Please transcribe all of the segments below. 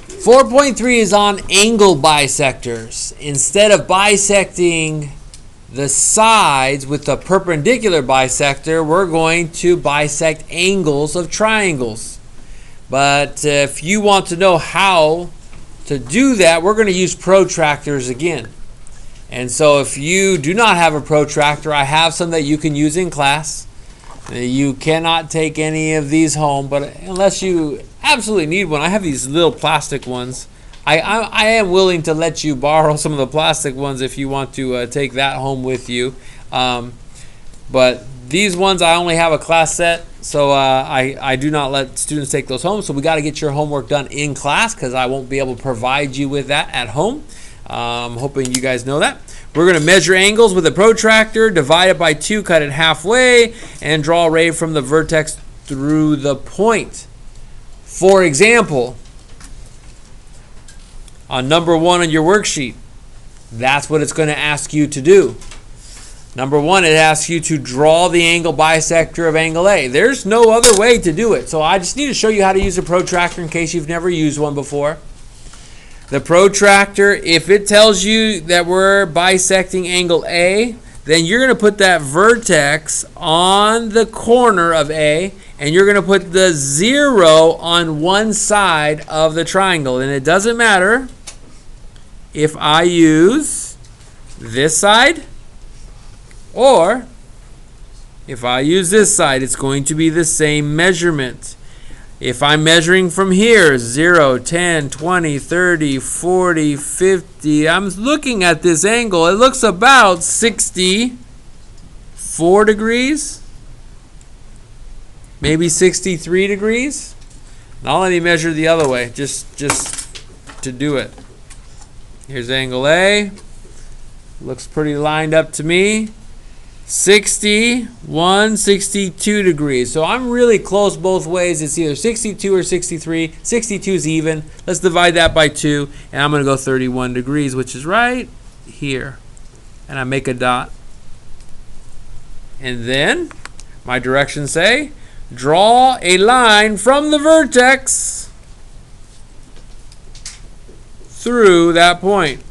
4.3 is on angle bisectors. Instead of bisecting the sides with the perpendicular bisector, we're going to bisect angles of triangles. But if you want to know how to do that, we're going to use protractors again. And so if you do not have a protractor, I have some that you can use in class. You cannot take any of these home, but unless you absolutely need one, I have these little plastic ones. I am willing to let you borrow some of the plastic ones if you want to take that home with you. But these ones, I only have a class set, so I do not let students take those home. So we got to get your homework done in class because I won't be able to provide you with that at home. I'm hoping you guys know that. We're going to measure angles with a protractor, divide it by 2, cut it halfway, and draw a ray from the vertex through the point. For example, on number 1 on your worksheet, that's what it's going to ask you to do. Number 1, it asks you to draw the angle bisector of angle A. There's no other way to do it, so I just need to show you how to use a protractor in case you've never used one before. The protractor, if it tells you that we're bisecting angle A, then you're going to put that vertex on the corner of A, and you're going to put the 0 on one side of the triangle. And it doesn't matter if I use this side or if I use this side. It's going to be the same measurement. If I'm measuring from here, 0, 10, 20, 30, 40, 50, I'm looking at this angle. It looks about 64 degrees, maybe 63 degrees. Now let me measure the other way, just to do it. Here's angle A. Looks pretty lined up to me. 61, 62 degrees. So I'm really close both ways. It's either 62 or 63. 62 is even. Let's divide that by 2, and I'm going to go 31 degrees, which is right here. And I make a dot. And then my directions say, draw a line from the vertex through that point.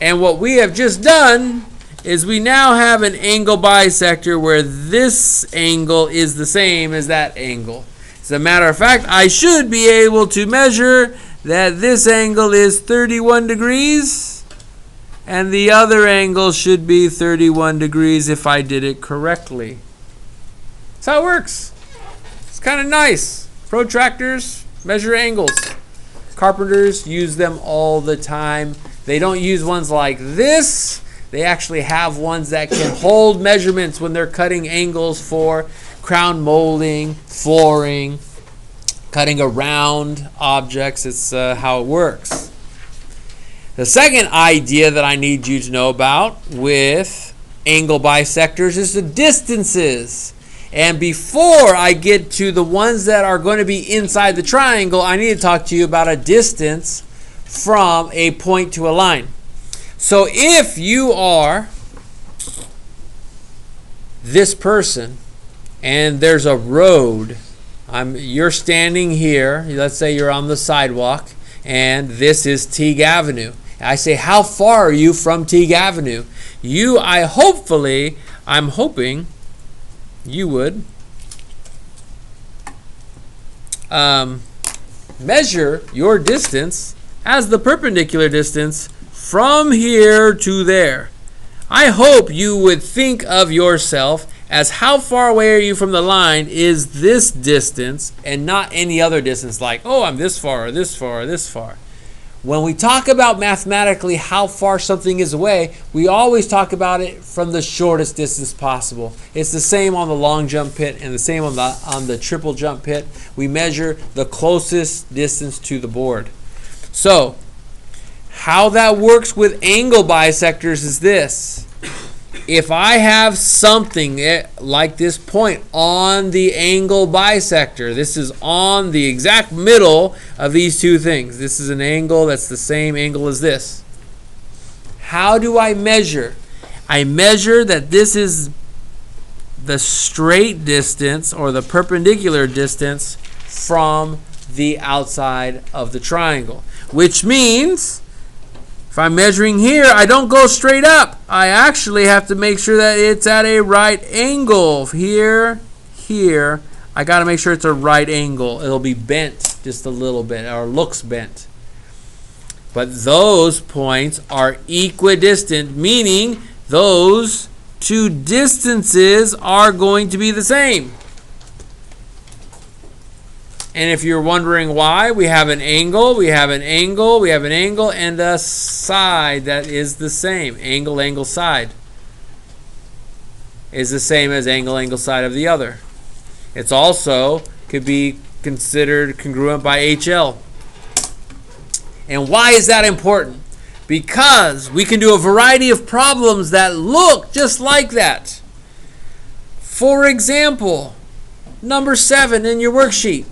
And what we have just done is we now have an angle bisector where this angle is the same as that angle. As a matter of fact, I should be able to measure that this angle is 31 degrees and the other angle should be 31 degrees if I did it correctly. That's how it works. It's kind of nice. Protractors measure angles. Carpenters use them all the time. They don't use ones like this. They actually have ones that can hold measurements when they're cutting angles for crown molding, flooring, cutting around objects. It's how it works. The second idea that I need you to know about with angle bisectors is the distances. And before I get to the ones that are going to be inside the triangle, I need to talk to you about a distance from a point to a line. So if you are this person and there's a road, you're standing here, let's say you're on the sidewalk, and this is Teague Avenue. I say, how far are you from Teague Avenue? I'm hoping you would measure your distance as the perpendicular distance from here to there. I hope you would think of yourself as how far away are you from the line is this distance and not any other distance like, oh, I'm this far or this far or this far. When we talk about mathematically how far something is away, we always talk about it from the shortest distance possible. It's the same on the long jump pit and the same on the triple jump pit. We measure the closest distance to the board. So, how that works with angle bisectors is this. If I have something like this point on the angle bisector, this is on the exact middle of these two things. This is an angle that's the same angle as this. How do I measure? I measure that this is the straight distance or the perpendicular distance from the outside of the triangle. Which means, if I'm measuring here, I don't go straight up. I actually have to make sure that it's at a right angle. Here, here. I got to make sure it's a right angle. It'll be bent just a little bit, or looks bent. But those points are equidistant, meaning those two distances are going to be the same. And if you're wondering why, we have an angle, we have an angle, we have an angle, and a side that is the same. Angle, angle, side is the same as angle, angle, side of the other. It's also could be considered congruent by HL. And why is that important? Because we can do a variety of problems that look just like that. For example, number 7 in your worksheet.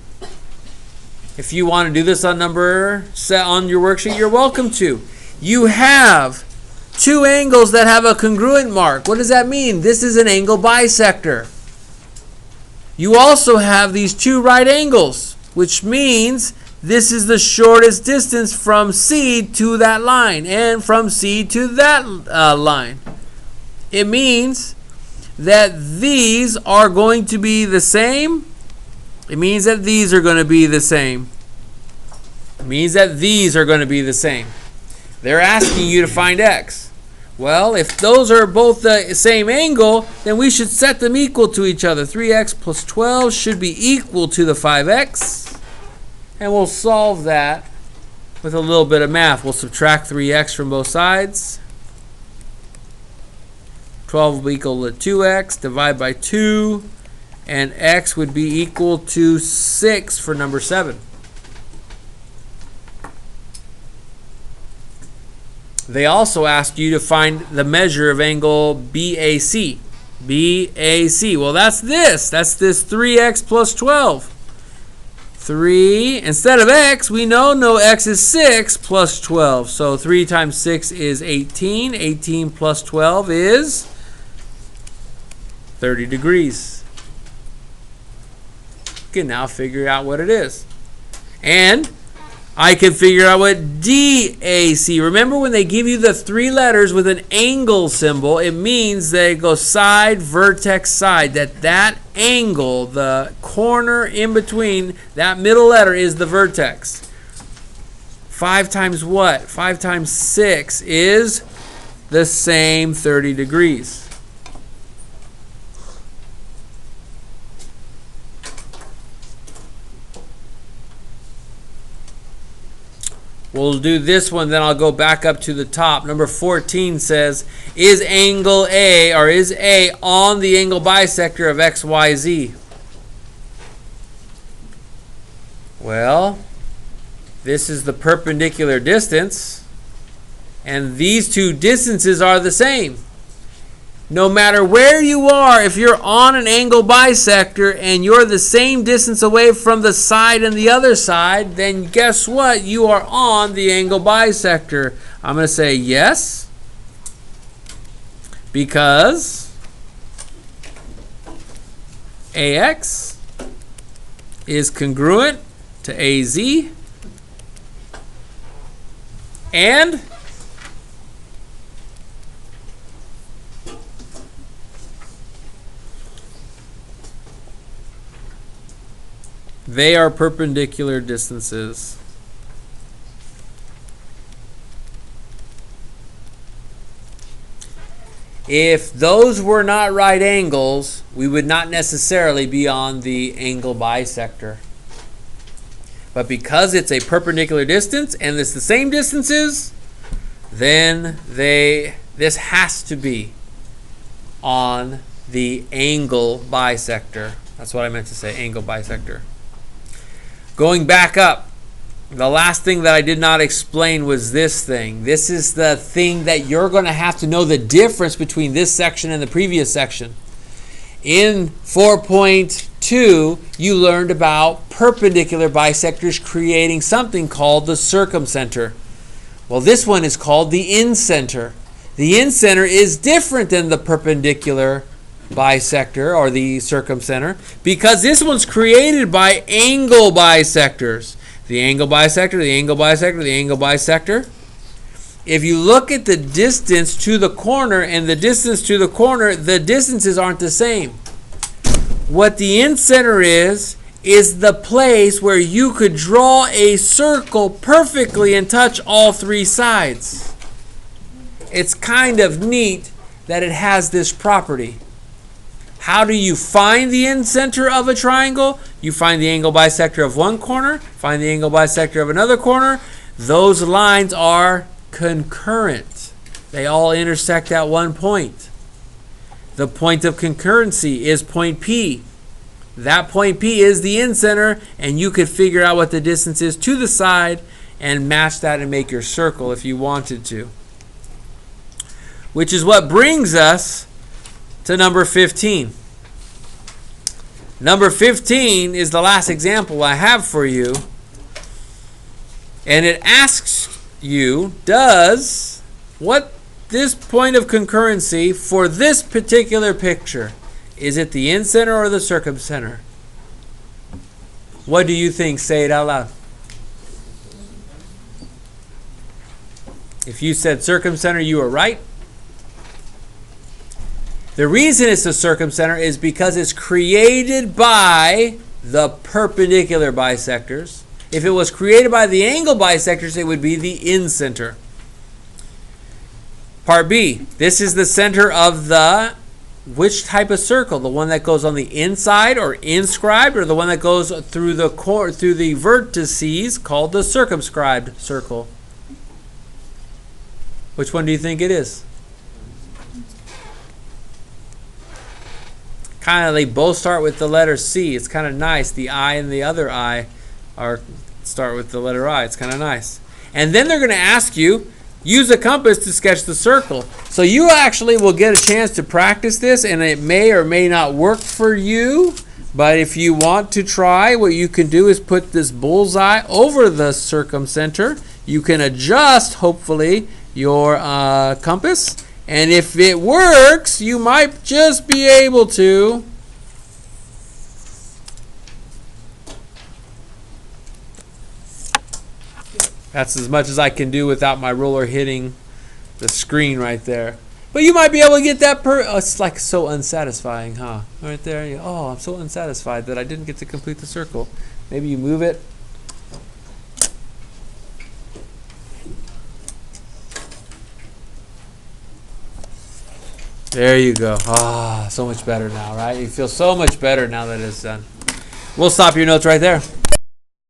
If you want to do this on your worksheet, you're welcome to. You have two angles that have a congruent mark. What does that mean? This is an angle bisector. You also have these two right angles, which means this is the shortest distance from C to that line and from C to that line. It means that these are going to be the same. It means that these are going to be the same. It means that these are going to be the same. They're asking you to find x. Well, if those are both the same angle, then we should set them equal to each other. 3x plus 12 should be equal to the 5x. And we'll solve that with a little bit of math. We'll subtract 3x from both sides. 12 will be equal to 2x. Divide by 2. And x would be equal to 6 for number 7. They also ask you to find the measure of angle BAC. BAC. Well, that's this. That's this 3x plus 12. 3. Instead of x, we know no x is 6 plus 12. So 3 times 6 is 18. 18 plus 12 is 30 degrees. You can now figure out what it is. And I can figure out what DAC. Remember when they give you the 3 letters with an angle symbol, it means they go side, vertex, side. That angle, the corner in between, that middle letter is the vertex. 5 times what? 5 times 6 is the same 30 degrees. We'll do this one, then I'll go back up to the top. Number 14 says, is angle A, or is A on the angle bisector of XYZ? Well, this is the perpendicular distance, and these two distances are the same. No matter where you are, if you're on an angle bisector and you're the same distance away from the side and the other side, then guess what? You are on the angle bisector. I'm going to say yes, because AX is congruent to AZ, and they are perpendicular distances. If those were not right angles, we would not necessarily be on the angle bisector. But because it's a perpendicular distance and it's the same distances, then this has to be on the angle bisector. That's what I meant to say, angle bisector. Going back up, the last thing that I did not explain was this thing. This is the thing that you're going to have to know the difference between this section and the previous section. In 4.2, you learned about perpendicular bisectors creating something called the circumcenter. Well, this one is called the incenter. The incenter is different than the perpendicular bisector or the circumcenter because this one's created by angle bisectors. The angle bisector, the angle bisector, the angle bisector. If you look at the distance to the corner and the distance to the corner, the distances aren't the same. What the incenter is the place where you could draw a circle perfectly and touch all three sides. It's kind of neat that it has this property. How do you find the incenter of a triangle? You find the angle bisector of one corner, find the angle bisector of another corner. Those lines are concurrent. They all intersect at one point. The point of concurrency is point P. That point P is the incenter, and you could figure out what the distance is to the side and match that and make your circle if you wanted to. Which is what brings us to number 15. Number 15 is the last example I have for you. And it asks you, does what this point of concurrency for this particular picture, is it the incenter or the circumcenter? What do you think? Say it out loud. If you said circumcenter, you were right. The reason it's the circumcenter is because it's created by the perpendicular bisectors. If it was created by the angle bisectors, it would be the incenter. Part B, this is the center of the which type of circle? The one that goes on the inside or inscribed, or the one that goes through the vertices called the circumscribed circle? Which one do you think it is? Kind of, they both start with the letter C. It's kind of nice. The I and the other I start with the letter I. It's kind of nice. And then they're going to ask you, use a compass to sketch the circle. So you actually will get a chance to practice this, and it may or may not work for you. But if you want to try, what you can do is put this bullseye over the circumcenter. You can adjust, hopefully, your compass. And if it works, you might just be able to that's as much as I can do without my ruler hitting the screen right there. But you might be able to get that it's like so unsatisfying, huh? Right there. Oh, I'm so unsatisfied that I didn't get to complete the circle. Maybe you move it. There you go. Ah, so much better now, right? You feel so much better now that it's done. We'll stop your notes right there.